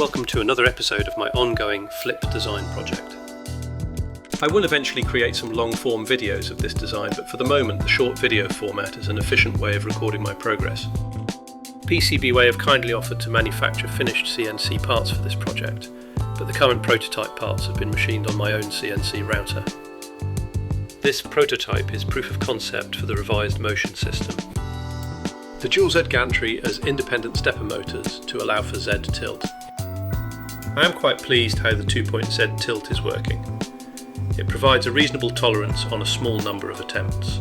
Welcome to another episode of my ongoing flip design project. I will eventually create some long-form videos of this design, but for the moment the short video format is an efficient way of recording my progress. PCBWay have kindly offered to manufacture finished CNC parts for this project, but the current prototype parts have been machined on my own CNC router. This prototype is proof of concept for the revised motion system. The dual Z gantry has independent stepper motors to allow for Z tilt. I am quite pleased how the 2-point Z tilt is working. It provides a reasonable tolerance on a small number of attempts.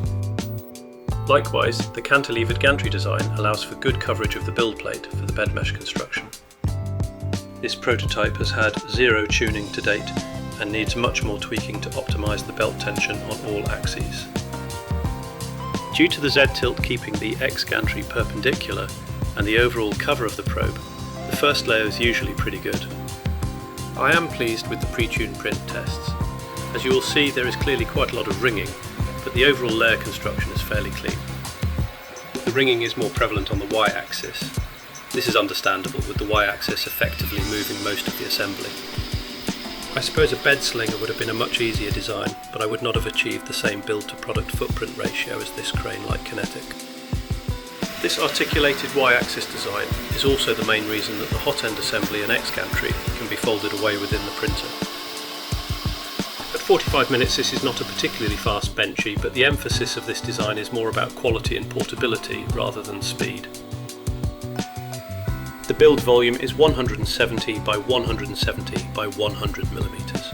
Likewise, the cantilevered gantry design allows for good coverage of the build plate for the bed mesh construction. This prototype has had zero tuning to date and needs much more tweaking to optimise the belt tension on all axes. Due to the Z tilt keeping the X gantry perpendicular and the overall cover of the probe, the first layer is usually pretty good. I am pleased with the pre-tuned print tests. As you will see, there is clearly quite a lot of ringing, but the overall layer construction is fairly clean. The ringing is more prevalent on the Y-axis. This is understandable, with the Y-axis effectively moving most of the assembly. I suppose a bed slinger would have been a much easier design, but I would not have achieved the same build-to-product footprint ratio as this crane-like kinetic. This articulated Y-axis design is also the main reason that the hot end assembly and X gantry can be folded away within the printer. At 45 minutes this is not a particularly fast benchy, but the emphasis of this design is more about quality and portability rather than speed. The build volume is 170 by 170 by 100 millimeters.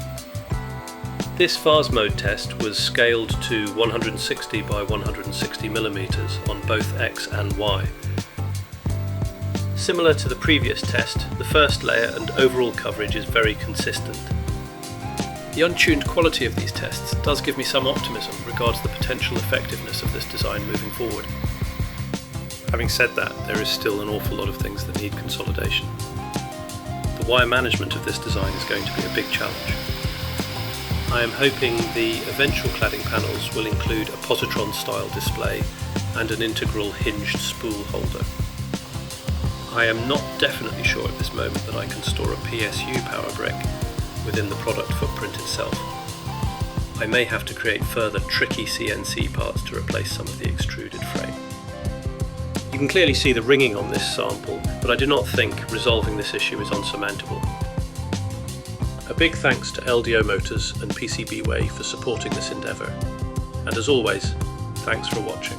This Vars mode test was scaled to 160 by 160 millimeters on both X and Y. Similar to the previous test, the first layer and overall coverage is very consistent. The untuned quality of these tests does give me some optimism regards the potential effectiveness of this design moving forward. Having said that, there is still an awful lot of things that need consolidation. The wire management of this design is going to be a big challenge. I am hoping the eventual cladding panels will include a positron style display and an integral hinged spool holder. I am not definitely sure at this moment that I can store a PSU power brick within the product footprint itself. I may have to create further tricky CNC parts to replace some of the extruded frame. You can clearly see the ringing on this sample, but I do not think resolving this issue is unsurmountable. A big thanks to LDO Motors and PCBWay for supporting this endeavour, and as always, thanks for watching.